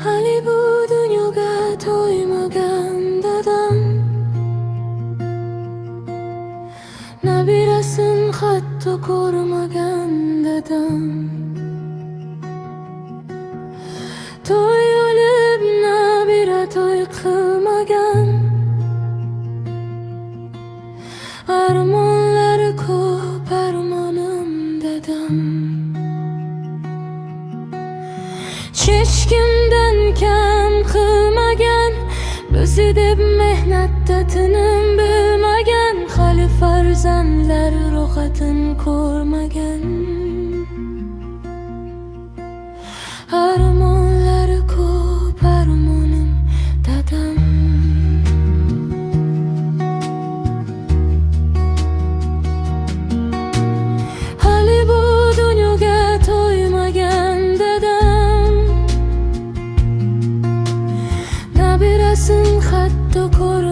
hali bu dunyoga to'ymagan dadam, nabirasin hatto ko'rmagan dadam. To'y olib nabira to'y qilmagan, armonlari ko'p armonim dadam. Hech kimdan kam qilmagan, o'zi deb mehnatda tinim bilmagan, hali farzandlar ro'yxatin ko'rmagan. Armonlari ko'p armonim dadam. Hali bu dunyoga to'ymagan dadam, nabirasin hatto ko'rmagan.